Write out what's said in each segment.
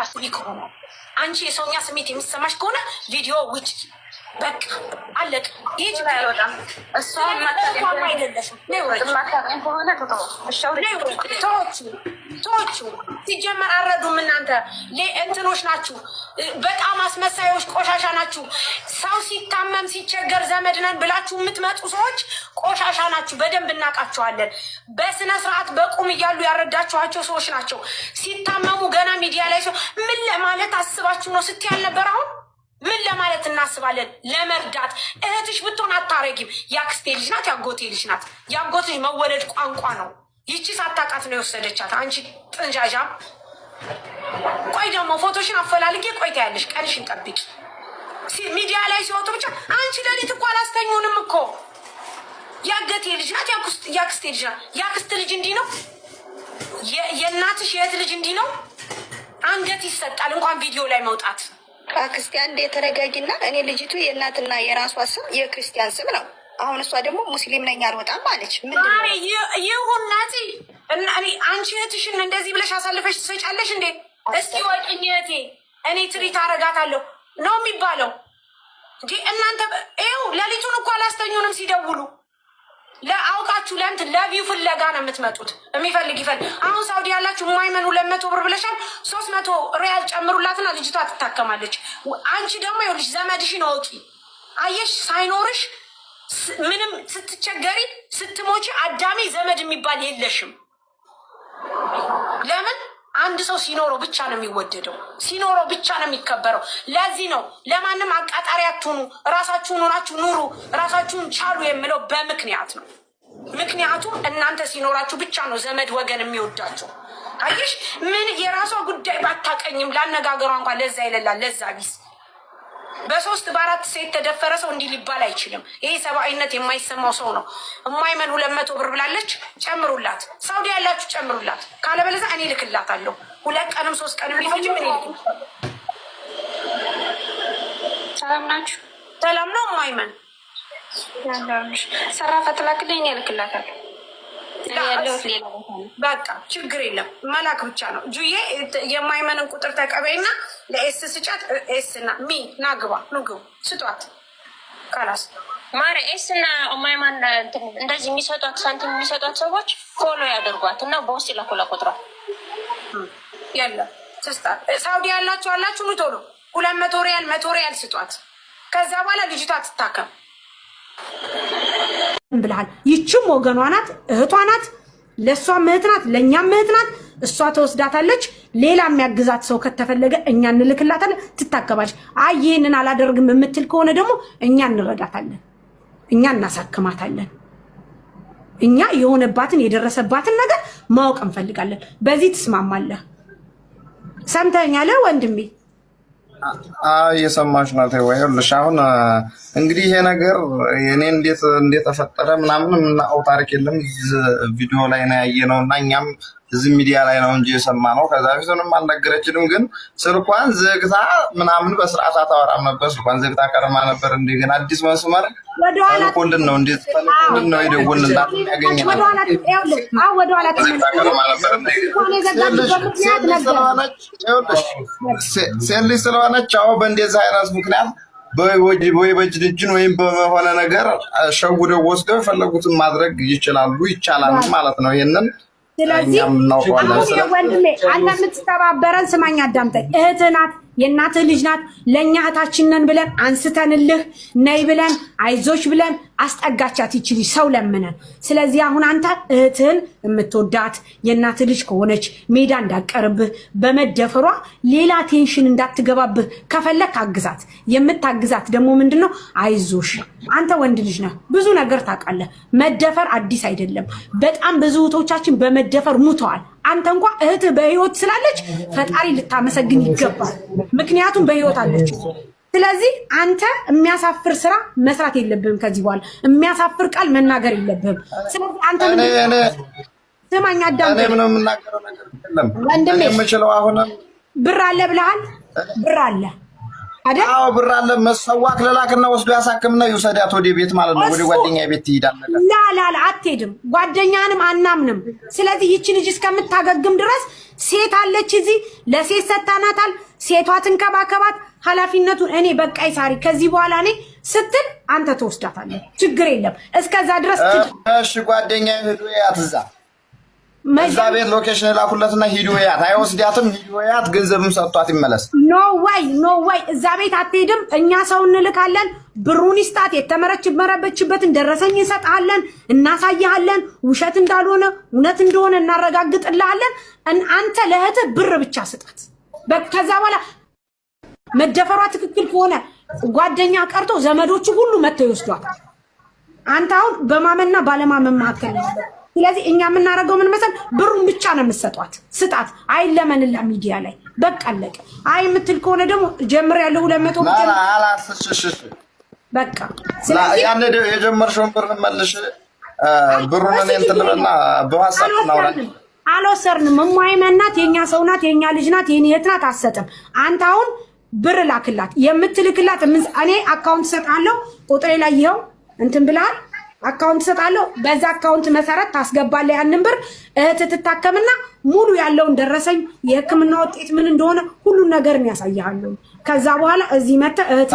የምታስቢ ከሆነ አንቺ የሰውኛ ስሜት የሚሰማሽ ከሆነ ቪዲዮ ውጭ በቃ አለቅ። ይህ አይወጣም። እሷን ማታቀም አይደለሽም። ማታቀም ከሆነ ተወቹ ሲጀመር አረዱም። እናንተ እንትኖች ናችሁ፣ በጣም አስመሳዮች፣ ቆሻሻ ናችሁ። ሰው ሲታመም ሲቸገር ዘመድ ነን ብላችሁ የምትመጡ ሰዎች ቆሻሻ ናችሁ። በደንብ እናውቃችኋለን። በስነ ስርዓት በቁም እያሉ ያረዳችኋቸው ሰዎች ናቸው። ሲታመሙ ገና ሚዲያ ላይ ሰው ምን ለማለት አስባችሁ ነው ስትይ አልነበር? አሁን ምን ለማለት እናስባለን? ለመርዳት። እህትሽ ብትሆን አታረጊም። የአክስቴ ልጅ ናት፣ ያጎቴ ልጅ ናት። ያጎት ልጅ መወለድ ቋንቋ ነው። ይቺ ሳታውቃት ነው የወሰደቻት። አንቺ ጥንጃዣም። ቆይ ደግሞ ፎቶሽን አፈላልጌ ቆይታ ያለሽ ቀንሽን ጠብቂ። ሚዲያ ላይ ሲወጡ ብቻ አንቺ ለሊት እኮ አላስተኙንም እኮ። ያገቴ ልጅ ናት፣ ያክስቴ ልጅ ናት። ያክስት ልጅ እንዲህ ነው። የእናትሽ የእህት ልጅ እንዲህ ነው። አንገት ይሰጣል እንኳን ቪዲዮ ላይ መውጣት። አክስቴ አንዴ የተረጋጊና፣ እኔ ልጅቱ የእናትና የራሷ ስም የክርስቲያን ስም ነው። አሁን እሷ ደግሞ ሙስሊም ነኝ አልወጣም አለች። ይሁን ናቲ፣ አንቺ እህትሽን እንደዚህ ብለሽ አሳልፈሽ ትሰጫለሽ እንዴ? እስኪ ወቂኝ እህቴ፣ እኔ ትሪት አረጋታለሁ ነው የሚባለው እንጂ እናንተ ይኸው ሌሊቱን እኮ አላስተኙንም ሲደውሉ። ለአውቃችሁ ለእንትን ለቪው ፍለጋ ነው የምትመጡት። የሚፈልግ ይፈልግ። አሁን ሳውዲ ያላችሁ የማይመን 200 ብር ብለሻል። 300 ሪያል ጨምሩላትና ልጅቷ ትታከማለች። አንቺ ደግሞ ይኸውልሽ ዘመድሽን ወቂ። አየሽ ሳይኖርሽ ምንም ስትቸገሪ ስትሞቺ አዳሜ ዘመድ የሚባል የለሽም። ለምን? አንድ ሰው ሲኖረው ብቻ ነው የሚወደደው፣ ሲኖረው ብቻ ነው የሚከበረው። ለዚህ ነው ለማንም አቃጣሪ አትሁኑ፣ ራሳችሁን ሆናችሁ ኑሩ፣ ራሳችሁን ቻሉ የምለው በምክንያት ነው። ምክንያቱም እናንተ ሲኖራችሁ ብቻ ነው ዘመድ ወገን የሚወዳቸው። አየሽ ምን የራሷ ጉዳይ ባታቀኝም ላነጋገሯ እንኳን ለዛ ይለላል። ለዛ ቢስ በ3 በ4 ሴት ተደፈረ ሰው እንዲህ ሊባል አይችልም። ይሄ ሰብአዊነት የማይሰማው ሰው ነው። የማይመን 200 ብር ብላለች፣ ጨምሩላት። ሳውዲ ያላችሁ ጨምሩላት። ካለበለዚያ እኔ ልክላታለሁ። 2 ቀንም 3 ቀንም ሊፈጅም እኔ ልክ። ሰላም ናችሁ? ሰላም ነው። የማይመን ሰራፈት ላክልኝ፣ እኔ ልክላታለሁ። በቃ ችግር የለም መላክ ብቻ ነው። ጁዬ የማይመንን ቁጥር ተቀበይና ለኤስ ስጫት። ኤስ እና ሚ ናግባ ንግቡ ስጧት። ካላስ ማረ ኤስ እና ማይማን እንደዚህ የሚሰጧት ሳንቲም የሚሰጧት ሰዎች ፎሎ ያደርጓት እና በውስጥ ይላኩላ ቁጥሯ የለም ትስጣት። ሳውዲ ያላችሁ አላችሁ ቶሎ 200 ሪያል 100 ሪያል ስጧት። ከዛ በኋላ ልጅቷ ትታከም ብለሃል። ይችም ወገኗ ናት፣ እህቷ ናት፣ ለእሷም እህት ናት፣ ለእኛም እህት ናት። እሷ ተወስዳታለች። ሌላ የሚያግዛት ሰው ከተፈለገ እኛ እንልክላታለን፣ ትታከባለች። አይ ይህንን አላደርግም የምትል ከሆነ ደግሞ እኛ እንረዳታለን፣ እኛ እናሳክማታለን። እኛ የሆነባትን የደረሰባትን ነገር ማወቅ እንፈልጋለን። በዚህ ትስማማለህ? ሰምተኛለ ወንድሜ? እየሰማሽ ነው ወይ? ይኸውልሽ አሁን እንግዲህ ይሄ ነገር እኔ እንዴት ተፈጠረ ምናምን የምናውቀው ታሪክ የለም። ቪዲዮ ላይ ነው ያየነው እና እኛም እዚህ ሚዲያ ላይ ነው እንጂ የሰማነው። ከዛ ፊትንም አልነገረችንም። ግን ስልኳን ዘግታ ምናምን በስርዓት አታወራም ነበር። ስልኳን ዘግታ ቀርማ ነበር። እንደገና አዲስ መስመር ተልኮልን ነው እንዴት ተልኮልን ነው የደወልንላት ያገኘነው። ሴት ልጅ ስለሆነች አዎ በእንደዚህ አይነት ምክንያት ወይ በእጅን ወይም በሆነ ነገር ሸውደው ወስደው የፈለጉትን ማድረግ ይቻላል ማለት ነው። ይሄንን ስለዚህ ወንድሜ አንተ የምትተባበረን ስማኝ፣ አዳምጠኝ። እህትህ ናት፣ የእናትህ ልጅ ናት። ለእኛ እህታችን ነን ብለን አንስተንልህ ነይ ብለን አይዞች ብለን አስጠጋቻት ይችል ሰው ለምነን። ስለዚህ አሁን አንተ እህትህን የምትወዳት የእናትህ ልጅ ከሆነች ሜዳ እንዳቀርብህ በመደፈሯ ሌላ ቴንሽን እንዳትገባብህ ከፈለክ አግዛት። የምታግዛት ደግሞ ምንድነው? አይዞሽ አንተ ወንድ ልጅ ነህ፣ ብዙ ነገር ታውቃለህ። መደፈር አዲስ አይደለም። በጣም ብዙ እህቶቻችን በመደፈር ሙተዋል። አንተ እንኳን እህትህ በህይወት ስላለች ፈጣሪ ልታመሰግን ይገባል። ምክንያቱም በህይወት አለች። ስለዚህ አንተ የሚያሳፍር ስራ መስራት የለብህም። ከዚህ በኋላ የሚያሳፍር ቃል መናገር የለብህም። ስለዚህ አንተ ስማኝ አዳም፣ እኔ ምንም የምናገረው ነገር የለም። ወንድሜ የምችለው አሁን ብር አለ ብለሃል። ብር አለ አይደል? አዎ ብር አለ መስዋዕት ለላክና ወስዶ ያሳክምና ይውሰዳት ወደ ቤት ማለት ነው። ወደ ጓደኛ ቤት ትሄዳለህ። ላ አትሄድም። ጓደኛንም አናምንም። ስለዚህ ይቺ ልጅ እስከምታገግም ድረስ ሴት አለች እዚህ ለሴት ሰታናታል። ሴቷ ትንከባከባት። ኃላፊነቱን እኔ በቃይ ሳሪ ከዚህ በኋላ እኔ ስትል አንተ ተወስዳታለህ። ችግር የለም። እስከዛ ድረስ እሺ ጓደኛ ሄዶ ያትዛ እዛ ቤት ሎኬሽን ላኩለትና ሂዱ ያት አይወስዳትም። ሂዱ ያት ገንዘብም ሰጥቷት ይመለስ። ኖ ወይ እዛ ቤት አትሄድም። እኛ ሰው እንልካለን። ብሩን ይስጣት። የተመረችበትን ደረሰኝ እንሰጥሃለን፣ እናሳይሃለን። ውሸት እንዳልሆነ እውነት እንደሆነ እናረጋግጥልሃለን። አንተ ለእህትህ ብር ብቻ ስጣት። ከዛ በኋላ መደፈሯ ትክክል ከሆነ ጓደኛ ቀርቶ ዘመዶቹ ሁሉ መጥተው ይወስዷታል። አንተ አሁን በማመንና ባለማመን መካከል ነው። ስለዚህ እኛ የምናደርገው ምን መሰል ብሩን ብቻ ነው የምትሰጧት። ስጣት። አይለመንላ ሚዲያ ላይ በቃ አለቀ። አይ የምትል ከሆነ ደግሞ ጀምር ያለው 200 ብቻ በቃ። ስለዚህ ያን የጀመርሽውን ብር መልሽ። ብሩን እኔ እንትን ልበልና በዋትስአፕ እናውራለን። አልወሰርንም። እማይመናት የኛ ሰው ናት፣ የኛ ልጅ ናት፣ የኔ እህት ናት። አትሰጥም። አንተ አሁን ብር ላክላት። የምትልክላት እኔ አካውንት ሰጣለሁ። ቁጥሬ ላይ ይኸው እንትን ብለሃል። አካውንት ሰጣለሁ። በዛ አካውንት መሰረት ታስገባለህ ያንን ብር። እህት ትታከምና ሙሉ ያለውን ደረሰኝ የሕክምና ውጤት ምን እንደሆነ ሁሉን ነገር ያሳያለሁ። ከዛ በኋላ እዚህ መተህ እህት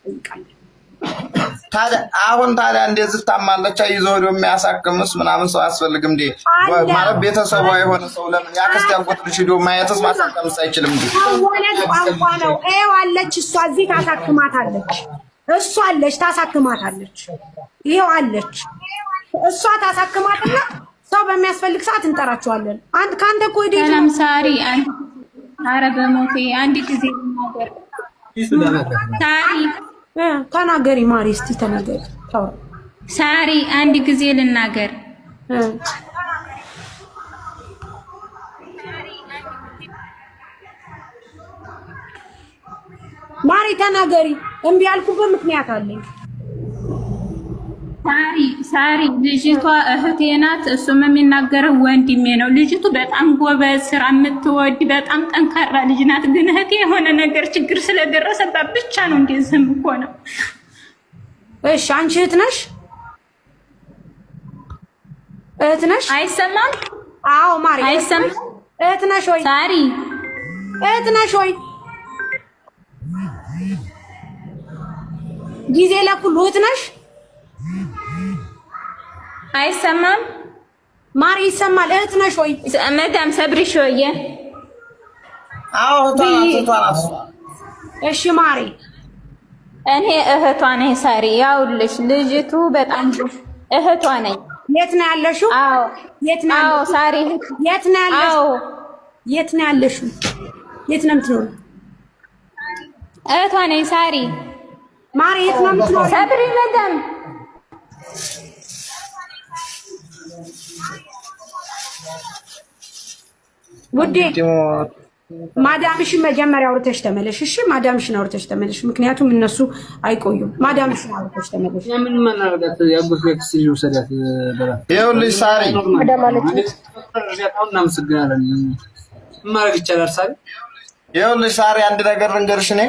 ይጠይቃል። ታዲያ እንደዚህ ታማለች ይዘው ወደ የሚያሳክምስ ምናምን ሰው አያስፈልግም እንዴ? ማለት ቤተሰቧ የሆነ ሰው ለምን ያክስት ያልቆት ልጅ ሄዶ ማየትስ ማሳከምስ አይችልም እንዴ? ወለድ ቋንቋ ነው። ይኸው አለች እሷ እዚህ ታሳክማታለች። እሷ አለች ታሳክማታለች። ይኸው አለች እሷ ታሳክማትና ሰው በሚያስፈልግ ሰዓት እንጠራቸዋለን። ከአንተ እኮ ሄደ ሰላም ሳሪ ኧረ በሞቴ አንድ ጊዜ ልናገር። ሳሪ ተናገሪ ማሪ እስቲ ተናገሪ። ሳሪ አንድ ጊዜ ልናገር። ማሪ ተናገሪ። እምቢ ያልኩበት ምክንያት አለኝ። ሳሪ ልጅቷ እህቴ ናት። እሱም የሚናገረው ወንድሜ ነው። ልጅቱ በጣም ጎበዝ፣ ስራ የምትወድ በጣም ጠንካራ ልጅ ናት። ግን እህቴ የሆነ ነገር ችግር ስለደረሰባት ብቻ ነው እንደዚህ እኮ ነው። እሺ አንቺ እህት ነሽ? እህት ነሽ? አይሰማም? አዎ ማሪ አይሰማም? እህት ነሽ ወይ? ሳሪ እህት ነሽ ወይ? ጊዜ ለኩሉ እህት ነሽ? አይሰማም? ማሪ ይሰማል። እህት ነሽ ወይ? መዳም ሰብሪ ሾየ። አዎ እህቷ ናት። እሺ ማሪ እኔ እህቷ ነኝ። ሳሪ ያውልሽ ልጅቱ በጣም እህቷ ነኝ። የት ነው ያለሽው? አዎ የት ነው? አዎ ሳሪ የት ነው ያለሽው? አዎ የት ነው ያለሽው? የት ነው የምትኖሪው? እህቷ ነኝ ሳሪ። ማሪ የት ነው የምትኖሪው? ሰብሪ መዳም ውዴ ማዳምሽን መጀመሪያ አውርተሽ ተመለሽ። እሺ ማዳምሽን አውርተሽ ተመለሽ። ምክንያቱም እነሱ አይቆዩም። ማዳምሽን አውርተሽ ተመለሽ። ምን ማናረጋት ያጎት ለክስ ይወሰዳት በራ ይኸውልሽ ሳሪ ማዳም ማለት እናመሰግናለን። ማረግ ይቻላል ሳሪ። ይኸውልሽ ሳሪ አንድ ነገር ልንገርሽ። እኔ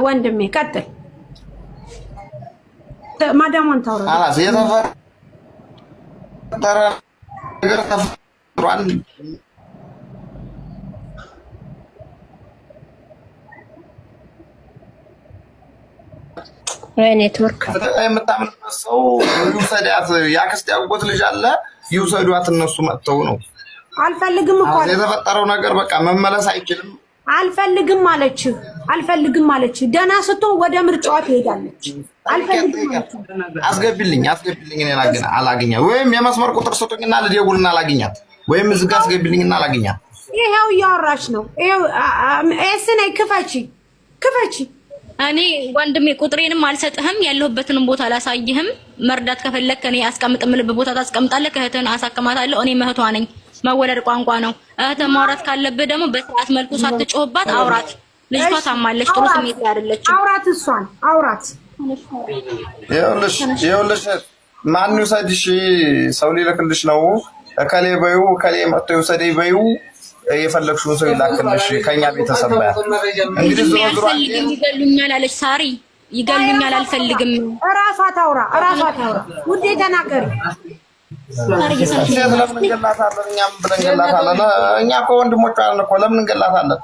ወንድሜ ቀጥል። ማዳሟን ታውራ አላስ የተፈጠረ ነገር ተፈጥሯል። ኔትወርክ የምታምንበት ሰው ይውሰዳት። ያክስት ያጎት ልጅ አለ ይውሰዷት። እነሱ መጥተው ነው። አልፈልግም እኮ የተፈጠረው ነገር በቃ መመለስ አይችልም። አልፈልግም አለች። አልፈልግም አለች። ደህና ስትሆን ወደ ምርጫዋ ትሄዳለች። አልፈልግም አለች። አስገቢልኝ እኔ አላገኛት። ወይም የመስመር ቁጥር ስጡኝና ልደውልና አላገኛት። ወይም እዚህ ጋር አስገቢልኝና አላገኛት። ይሄው እያወራች ነው። ይሄው ኤስኔ ክፈቺ። እኔ ወንድሜ ቁጥሬንም አልሰጥህም፣ ያለሁበትንም ቦታ አላሳይህም። መርዳት ከፈለክ እኔ አስቀምጥ የምልበት ቦታ ታስቀምጣለህ። እህትህን አሳክማታለሁ። እኔ እህቷ ነኝ። መወለድ ቋንቋ ነው። እህትህን ማውራት ካለብህ ደግሞ በስርዓት መልኩ ሳትጮህባት አውራት። ልጅቷ ታማለች፣ ጥሩ ስሜት ላይ አይደለችም። አውራት፣ እሷን አውራት። ይኸውልሽ ማን ይውሰድሽ? ሰው ሊልክልሽ ነው። እከሌ በይው፣ እከሌ መጥቶ ይውሰደኝ በይው። የፈለግሽውን ሰው ይላክልሽ ከኛ ቤተሰብ ጋር እንግዲህ አልፈልግም ይገሉኛል አለች ሳሪ ይገሉኛል አልፈልግም እራሷ ታውራ ውዴ ተናገሪ ለምን እንገላታለን እኛም ብለን እንገላታለን እኛ እኮ ወንድሞቿ አለን እኮ ለምን እንገላታለን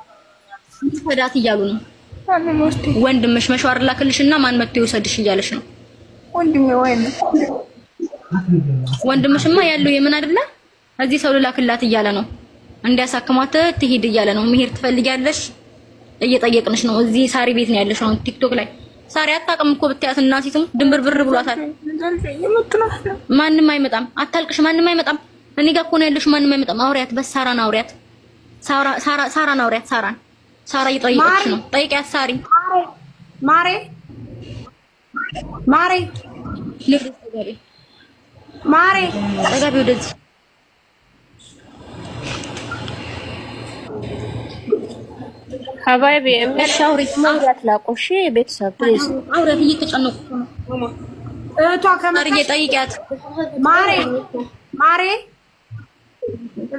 ፈዳት እያሉ ነው ወንድምሽ መሽዋር ላክልሽና ማን መጥቶ ይወሰድሽ እያለሽ ነው ወንድምሽማ ያለው የምን አይደለ እዚህ ሰው ላክላት እያለ ነው እንዲያሳክማት ትሄድ እያለ ነው መሄድ ትፈልጊያለሽ እየጠየቅንሽ ነው እዚህ ሳሪ ቤት ነው ያለሽ ነው ቲክቶክ ላይ ሳሪ አታውቅም እኮ ብታያት እናቲቱም ድንብርብር ብሏታል ማንንም አይመጣም አታልቅሽ ማንንም አይመጣም እኔ ጋር እኮ ነው ያለሽ ማንንም አይመጣም አውሪያት በሳራን አውሪያት ሳራን አውሪያት ሳራ እየጠየቀች ነው ጠይቂያት ሳሪ ማሬ ጠጋቢ ወደዚህ ሀባይቢ መሻውሪ ማውራት ላቆሽ ቤተሰብ ፕሊዝ አውራት እየተጨነቁ ነው እቷ ከመርጌ ጠይቂያት ማሬ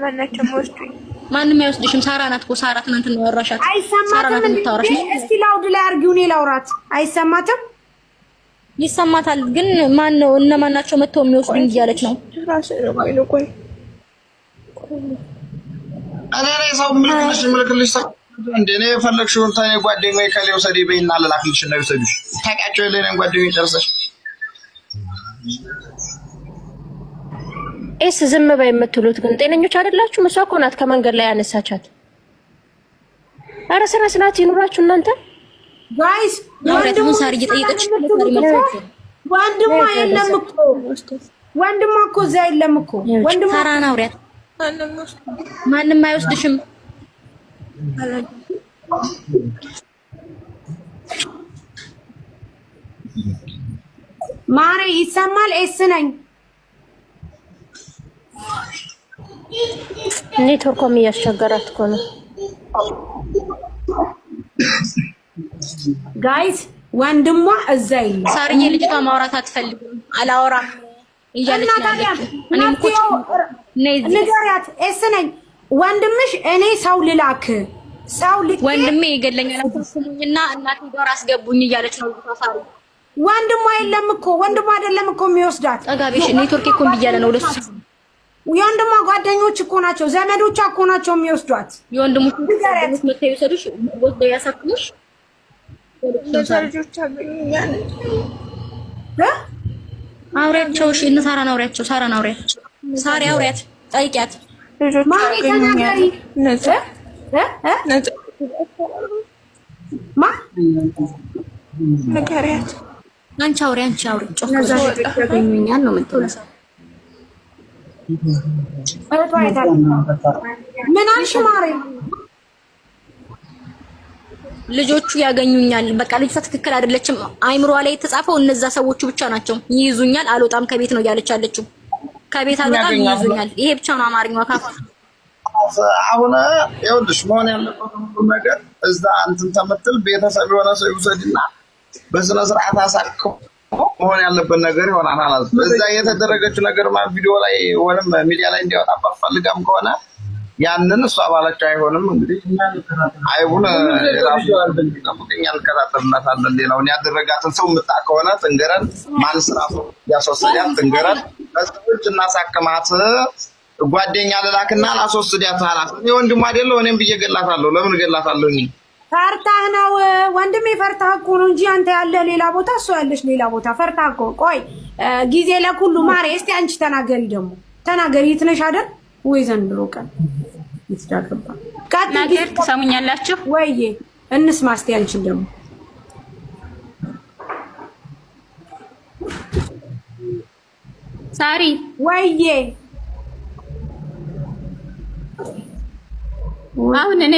ለነቸው ወስዱ ማንንም አይወስድሽም ሳራ ናት እኮ ሳራ ትናንት ነው ያወራሻት ሳራ ናት የምታወራሽ እስቲ ላውድ ላይ አርጊው እኔ ላውራት አይሰማትም ይሰማታል ግን ማን ነው እነማን ናቸው መተው የሚወስዱኝ እያለች ነው እኔ ሰው ምልክልሽ ሰው እንደኔ የፈለግሽውን ታኔ ጓደኛዬ ከሌው ሰዲ በይና ለላክልሽ ነው ይሰዱሽ ታውቂያቸው የለኝም ጓደኛዬ ጨርሰሽ ኤስ ዝም በይ የምትሉት ግን ጤነኞች አይደላችሁ መስዋ እኮ ናት ከመንገድ ላይ ያነሳቻት ኧረ ስነ ስርዓት ይኑራችሁ እናንተ ጋይስ ወንድሙ ሳሪ እየጠየቀች ወንድሟ የለም እኮ እዛ የለም እኮ ወንድሟ ሳራን አውሪያት ማንንም አይወስድሽም ማሬ ይሰማል ኤስ ነኝ ኔትወርኩም እያስቸገራት እኮ ነው ጋይስ ወንድሟ እዛ የለም ሳርዬ ልጅቷ ማውራት አትፈልግም አላወራም እያለች ነው እኔም እኮ ንገሪያት ኤስ ነኝ ወንድምሽ እኔ ሰው ልላክ ወንድሜ ይገለኛል አትስሙኝና እናቴ ጋር አስገቡኝ እያለች ነው ሳሪ ወንድሟ የለም እኮ ወንድሟ አይደለም እኮ የሚወስዳት ጠጋቢሽ ኔትወርክ እኮ ብያለ ነው ለሱ የወንድሟ ጓደኞች እኮ ናቸው ዘመዶቿ እኮ ናቸው የሚወስዷት የወንድሞች መተው ይሰዱሽ ወስደው ያሳክሙሽ ልጆች አገኙኛል አውሪያቸው እሺ እነ ሳራን አውሪያቸው ሳራን አውሪያቸው ሳሪ አውሪያት ጠይቂያት ልጆች አገኙኛል ነፃ ነገሪያት አንቺ አውሪ ያገኙኛል ነው የምትለው ምን አልሽ ማሬ ልጆቹ ያገኙኛል በቃ ልጅቷ ትክክል አይደለችም አይምሯ ላይ የተጻፈው እነዛ ሰዎቹ ብቻ ናቸው ይይዙኛል አልወጣም ከቤት ነው ያለች አለችው ከቤት አልወጣም ይይዙኛል ይሄ ብቻ ነው አማርኛው ካፋ አሁን ይኸውልሽ መሆን ያለበት ነገር እዛ እንትን ተመትል ቤተሰብ የሆነ ሰው ይውሰድና በስነ ስርዓት አሳክሞ መሆን ያለበት ነገር ይሆናል ማለት ነው እዛ የተደረገችው ነገር ማለት ቪዲዮ ላይ ወለም ሚዲያ ላይ እንዲወጣ ፈልጋም ከሆነ ያንን እሷ ባለችው አይሆንም እንግዲህ አይቡን ራሱ አልበልጥም እንከታተልናታለን ሌላውን ያደረጋትን ሰው ምጣ ከሆነ ትንገረን ማን ስራፉ ያሶሰያት ትንገረን በሰዎች እናሳክማት ጓደኛ ለላክና ላስወስዳት አላት የወንድም አይደለም እኔም ብየገላታለሁ ለምን ገላታለሁ ፈርታህ ነው ወንድሜ ፈርታህ እኮ ነው እንጂ አንተ ያለ ሌላ ቦታ እሱ ያለሽ ሌላ ቦታ ፈርታህ እኮ ቆይ ጊዜ ለኩሉ ማሬ እስቲ አንቺ ተናገሪ ደግሞ ተናገሪ የትነሽ አይደል ወይ ዘንድሮ ቀን ይስዳከባ ነገር ትሰሙኛላችሁ ወይዬ እንስማ እስቲ አንቺ ደግሞ ሳሪ ወይዬ አሁን እኔ